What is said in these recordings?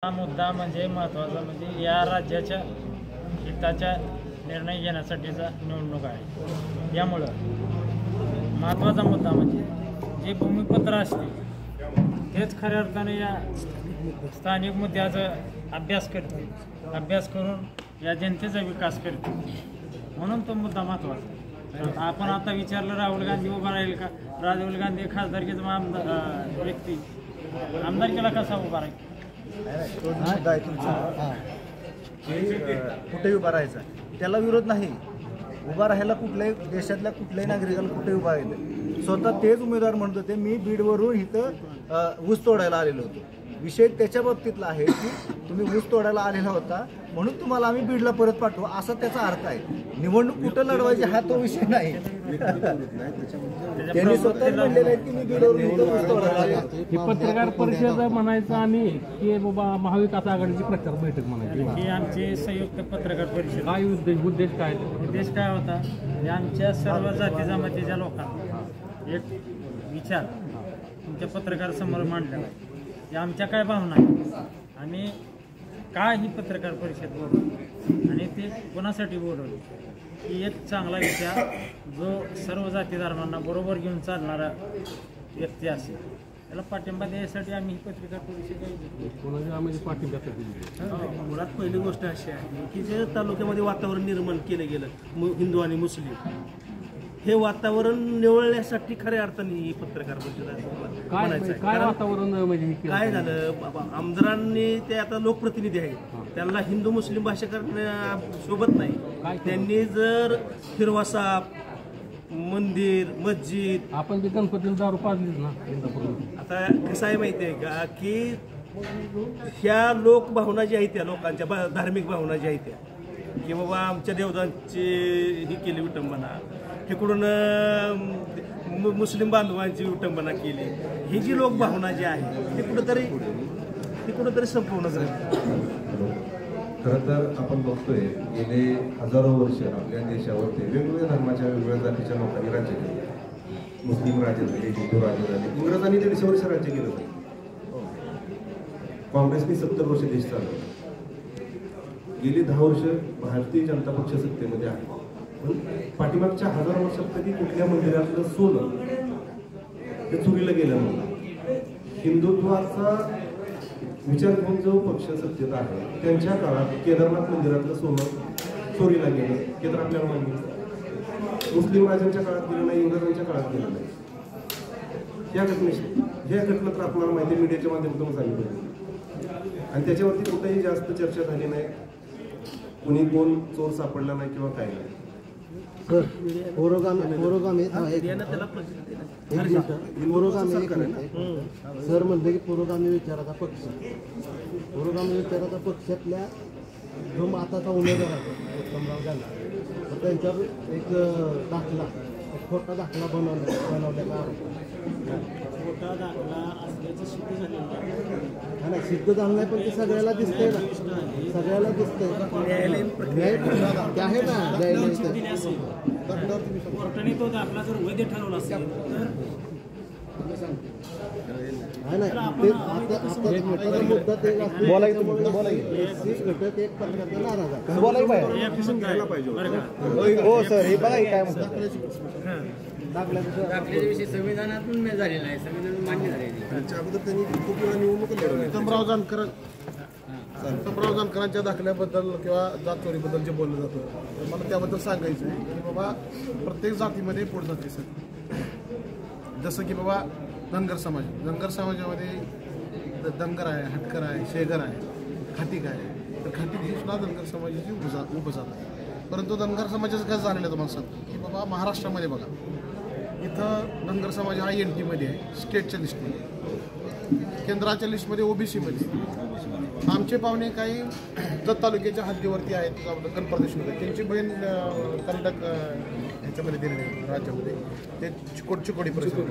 हा मुद्दा म्हणजे महत्त्वाचा म्हणजे या राज्याच्या हिताचा निर्णय घेण्यासाठीचा निवडणूक आहे। यामुळं महत्त्वाचा मुद्दा म्हणजे जे भूमिपत्र असते तेच खऱ्या अर्थाने या स्थानिक मुद्द्याचा अभ्यास करून या जनतेचा विकास करते, म्हणून तो मुद्दा महत्त्वाचा। आपण आता विचारलं राहुल गांधी उभा राहील का? राहुल गांधी खासदारकीचा व्यक्ती आमदारकीला कसा उभा राहील? मुद्दा आहे तुमचा कुठेही उभा राहायचा, त्याला विरोध नाही। उभा राहायला कुठल्याही देशातल्या कुठल्याही नागरिकाला कुठेही उभा राहायचं, स्वतः तेच उमेदवार म्हणत होते मी बीडवरून इथं ऊस तोडायला आलेलो होतो। विषय त्याच्या बाबतीतला आहे की तुम्ही ऊस तोडायला आलेला होता म्हणून तुम्हाला आम्ही बीडला परत पाठवू, असा त्याचा अर्थ आहे। निवडणूक कुठं लढवायची हा तो विषय नाही। त्यांनी स्वतः म्हणलेलं आहे की मी बीडवरून इथं ऊस तोडायला आलो। ही पत्रकार परिषद म्हणायचं आणि की बाबा महाविकास आघाडीची प्रचार बैठक म्हणायची, ही आमची संयुक्त पत्रकार परिषद। काय उद्देश काय होता? आमच्या सर्व जाती जमातीच्या लोकांना एक विचार तुमच्या पत्रकार समोर मांडलेला आहे की आमच्या काय भावना आहेत, आम्ही काय ही पत्रकार परिषद बोलवली आणि ते कोणासाठी बोलवली, की एक चांगला विचार जो सर्व जाती धर्मांना बरोबर घेऊन चालणारा व्यक्ती असेल त्याला पाठिंबा द्यायसाठी आम्ही ही पत्रकार परिषद पाठिंबा। मुळात पहिली गोष्ट अशी आहे की जे तालुक्यामध्ये वातावरण निर्माण केलं गेलं हिंदू आणि मुस्लिम, हे वातावरण निवळण्यासाठी खऱ्या अर्थाने ही पत्रकार परिषद म्हणायचं। काय वातावरण म्हणजे काय झालं, आमदारांनी ते आता लोकप्रतिनिधी आहेत, त्यांना हिंदू मुस्लिम भाषा करण्यासोबत नाही। त्यांनी जर हिरवा साप, मंदिर, मस्जिद, आपण ते गणपतीला दारू पाजलीच ना, आता कसं आहे माहिती आहे का की ह्या लोकभावना ज्या आहेत त्या लोकांच्या धार्मिक भावना ज्या आहेत त्या की बाबा आमच्या देवतांची ही केली विटंबना, तिकडून मुस्लिम बांधवांची विटंबना केली, ही जी लोकभावना जी आहे ती कुठंतरी संपवणं झाली। खरं तर आपण बघतोय गेले हजारो वर्ष आपल्या देशावरती वेगवेगळ्या धर्माच्या वेगवेगळ्या जातीच्या लोकांनी राज्य केले। मुस्लिम राज्य झाले, हिंदू राज्य झाले, इंग्रजांनी 150 वर्ष राज्य केलं होतं। काँग्रेसने 70 वर्ष देश चालवला, गेली 10 वर्ष भारतीय जनता पक्ष सत्तेमध्ये आहे। पण पाठीमागच्या हजारो वर्षात कधी कुठल्या मंदिरातलं सोनं ते चोरीला गेलं नव्हतं। हिंदुत्वाचा विचार घेऊन जो पक्ष सत्तेत आहे त्यांच्या काळात केदारनाथ मंदिरातलं सोनं चोरीला गेलं, हे तर आपल्याला मान्य आहे। मुस्लिम राजांच्या काळात गेलं नाही, इंग्रजांच्या काळात गेलं नाही। या घटना तर आपल्याला माहिती मीडियाच्या माध्यमातून सांगितलं आणि त्याच्यावरती कुठेही जास्त चर्चा झाली नाही, कुणी कोण चोर सापडला नाही किंवा काय नाही। सर म्हणते की पुरोगामी विचाराचा पक्षातल्या जो माताचा उमेदवार आहे उत्तमराव गांधी, त्यांच्यावर एक दाखला, एक खोटा दाखला बनवलेला आरोप। खोटा दाखला असल्याचं सिद्ध झालेलं नाही, सिद्ध झालं नाही, पण ते सगळ्याला दिसतंय ना, सगळ्याला दिसतंय आहे ना। कोर्टाने तो दाखला जर वैध ठरवला असेल तर घटक एक पत्रकार नाराज दाखल्याविषयी संविधानातून झालेला आहे, संविधान मान्य झालेली। त्याच्या अगोदर त्यांनी खूप वेळा निवडणूक लढवली। उत्तमराव जानकरांच्या दाखल्याबद्दल किंवा जात चोरीबद्दल जे बोललं जातं, मला त्याबद्दल सांगायचं आहे की बाबा प्रत्येक जातीमध्ये पोट जाते सर। जसं की बाबा धनगर समाजामध्ये धनगर आहे, हटकर आहे, शेगर आहे, खाटीक आहे, तर खाटीक ही सुद्धा धनगर समाजाची उपजात आहे। परंतु धनगर समाजाचं काय झालेलं आहे तुम्हाला सांगतो की बाबा महाराष्ट्रामध्ये बघा, इथं धनगर समाज हा NT मध्ये आहे, स्टेटच्या लिस्टमध्ये, केंद्राच्या लिस्टमध्ये OBC आमचे पाहुणे काही जत तालुक्याच्या हद्दीवरती आहेत, गणपत देशमध्ये त्यांची बहीण कर्नाटक ह्याच्यामध्ये दिलेली राज्यामध्ये, ते चिकोडी परिसर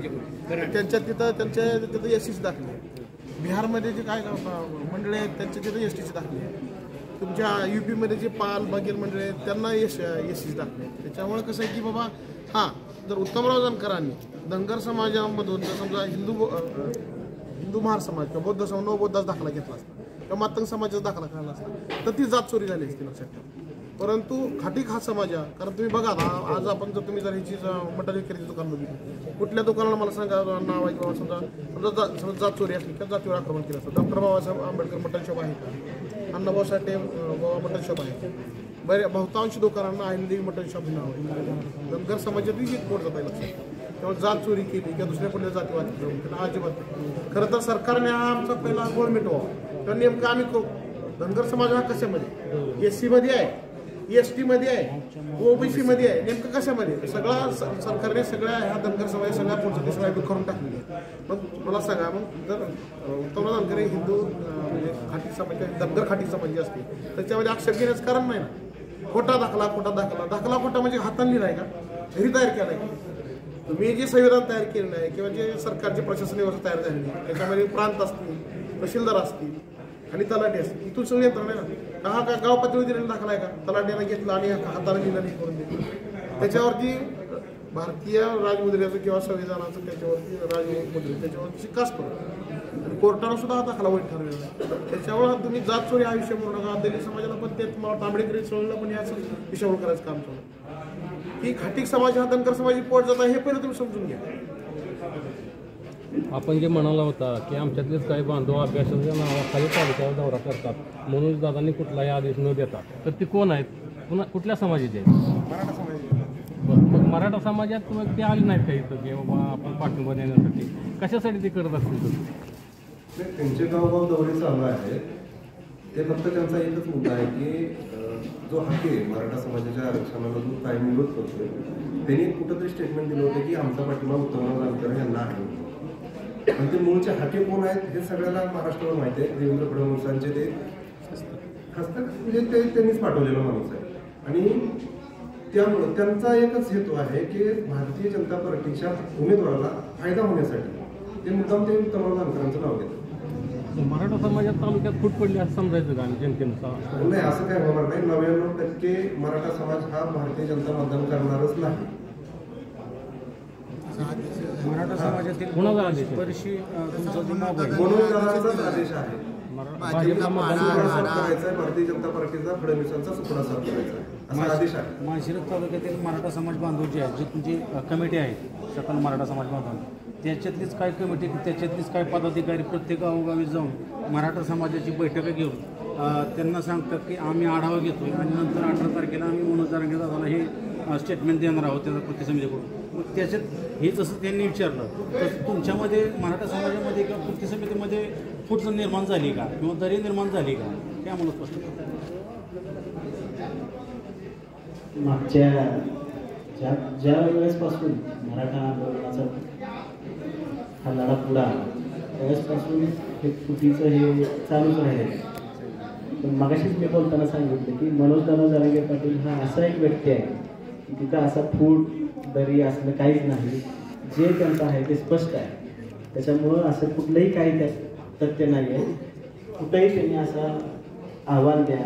त्यांच्या तिथं SC दाखले। बिहारमध्ये जे काय मंडळे आहेत त्यांच्या तिथं ST दाखले। तुमच्या UP मध्ये जे पाल बघेल मंडळे आहेत त्यांना SC दाखले। त्याच्यामुळे कसं आहे की बाबा हां, जर उत्तमराव जानकरांनी धनगर समाजामधून जर समजा हिंदू महार समाज किंवा बौद्ध समाज नवबौद्धाचा दाखला घेतला असता किंवा मातंग समाजाचा दाखला काढला असता तर ती जात चोरी झाली असती लक्षात ठेवा. परंतु खाटीक हा समाज आहे. कारण तुम्ही बघा ना, आज आपण जर तुम्ही जर ह्याची मटण विक्रीची दुकान बघितली, कुठल्या दुकानाला मला सांगा नाव आहे किंवा समजा जात चोरी असली किंवा जातीवर आक्रमण केलं असतं. डॉक्टर बाबासाहेब आंबेडकर मटण शॉप आहे का? अण्णाभाऊ साठे बाबा मटण शॉप आहे. बहुतांश दुकानांना अहिल्यादेवी मटण शॉप नाव आहे. धनगर समाजातही एक कोट जात आहे लक्षात. किंवा जात चोरी केली किंवा दुसऱ्या कुठल्या जातीवाद त्यांना अजिबात. खरं तर सरकारने हा आमचा पहिला गोळ मिटवावा. किंवा नेमकं आम्ही धनगर समाज हा कशामध्ये, SC मध्ये आहे, ST मध्ये आहे, OBC मध्ये आहे, नेमकं कशामध्ये? सगळा सरकारने सगळ्या ह्या धनगर समाज सगळ्या पुढचं सगळ्या करून टाकलेली आहे. मग मला सांगा, मग जर उत्तम धनगर हिंदू म्हणजे खाटी समाज धनगर खाटी समाज जी असते त्याच्यामध्ये आक्षेप घेण्याचं कारण नाही ना. खोटा दाखला खोटा म्हणजे हाताने लिहिलाय का, घरी तयार केलाय का? तुम्ही जे संविधान तयार केलेलं आहे किंवा जे सरकारची प्रशासन व्यवस्था तयार झालेली आहे त्याच्यामध्ये प्रांत असतील, तहसीलदार असतील आणि तलाठी असतील, इथून सगळं यंत्रणा आहे ना. हा का गाव पातळीवर दिलेला दाखला आहे का? तलाट्यानं घेतला आणि हाताने लिहिला नाही करून दिलं. त्याच्यावरती भारतीय राजमुद्रेचं किंवा संविधानाचं त्याच्यावरती राजमुद्रे त्याच्यावरती शिक्काच करू आणि कोर्टानं सुद्धा हा दाखला वैध ठरवलेला आहे. त्याच्यावर तुम्ही जात चोरी हा विषय म्हणू नका. दलित समाजाला पण ते आंबेडकरी चळवळीला पण याच विषयावर करायचं काम चालू की खाटीक समाज हा धनगर समाजाची पोट जात आहे हे पहिलं तुम्ही समजून घ्या. आपण जे म्हणाला होता की आमच्यातलेच काही बांधव अभ्यासाच्या नावाखाली तालुक्यावर दौरा करतात म्हणून दादांनी कुठलाही आदेश न देता, तर ते कोण आहेत, पुन्हा कुठल्या समाजाचे आहेत? मराठा समाज. मग मराठा समाजात मग ते आले नाहीत काही तर की बाबा आपण पाठिंबा देण्यासाठी कशासाठी ते करत असतील? त्यांचे गावगाव दौरे चालू आहेत. ते फक्त त्यांचा एकच मुद्दा आहे की जो हाके मराठा समाजाच्या आरक्षणाला जो कायम विरोध करतोय त्यांनी कुठंतरी स्टेटमेंट दिलं होतं की आमचा पाठिंबा उत्तमराव जानकर यांना आहे. पण ते मूळचे हाके कोण आहेत हे सगळ्याला महाराष्ट्रावर माहिती आहे. देवेंद्र फडणवीसांचे ते हस्तक म्हणजे ते त्यांनीच पाठवलेला माणूस आहे. आणि त्यामुळं त्यांचा एकच हेतू आहे की भारतीय जनता पार्टीच्या उमेदवाराला फायदा होण्यासाठी ते मुद्दाम ते उत्तमराव जानकरांचं नाव घेतात. मराठा समाजात तालुक्यात फूट पडली असं समजायचं का जनतेनुसार? नाही, असं काय होणार नाही. 99% मराठा समाज हा भारतीय जनता मतदान करणारच नाही. मराठा समाजातील कुणाचा आदेश आहे? बरीचशी तुमचा जो मोबाईल म्हणून दादांचाच आदेश आहे. भाजपला मतदान सुपडा साफ करायचा आहे. भारतीय जनता पार्टीचा फडणवीसांचा सुपडा साफ करायचा आहे असा आदेश आहे. माळशिरस तालुक्यातील मराठा समाज बांधव जे आहेत, जे तुमची कमिटी आहे सकल मराठा समाज बांधव, त्याच्यातलीच काय कमिटी, त्याच्यातलीच काय पदाधिकारी प्रत्येक गावोगावी जाऊन मराठा समाजाची बैठक घेऊन त्यांना सांगतात की आम्ही आढावा घेतोय आणि नंतर 18 तारखेला आम्ही मनोज जरांगे दादाला हे स्टेटमेंट देणार आहोत त्याचा कृती समितीकडून. मग त्याच्यात हे जसं त्यांनी विचारलं तसं तुमच्यामध्ये मराठा समाजामध्ये किंवा कृती समितीमध्ये फूट निर्माण झाली का किंवा दरी निर्माण झाली का ते आम्हाला स्पष्ट करतो. मागच्या ज्या वेळेसपासून मराठा आंदोलनाचा हा लढा पुढा त्यावेळेसपासून हे फुटीचं हे चालूच राहिलं. पण मगाशीच मी बोलताना सांगितलं की मनोज जरांगे पाटील हा असा एक व्यक्ती आहे की तिथं असा फूट दरी असलं काहीच नाही. जे त्यांचं आहे ते स्पष्ट आहे. त्याच्यामुळं असं कुठलंही काही त्यात तथ्य नाही आहे. कुठंही त्यांनी असा अहवाल द्या,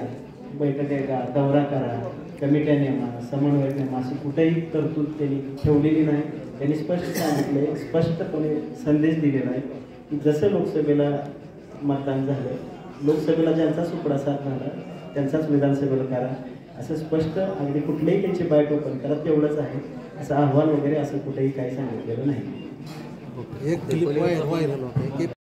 बैठका घ्या, दौरा करा, कमिट्या नेमा, समन्वय नेमा अशी कुठेही तरतूद त्यांनी ठेवलेली नाही. त्यांनी स्पष्ट सांगितले, स्पष्टपणे संदेश दिलेला आहे की जसं लोकसभेला मतदान झालं, लोकसभेला ज्यांचा सुपडा साथ झाला त्यांचाच विधानसभेला करा असं स्पष्ट, अगदी कुठलेही त्यांची बाईट ओपन करा तेवढंच आहे. असं अहवाल वगैरे असं कुठेही काही सांगितलेलं नाही. एक क्लिप व्हायरल होते की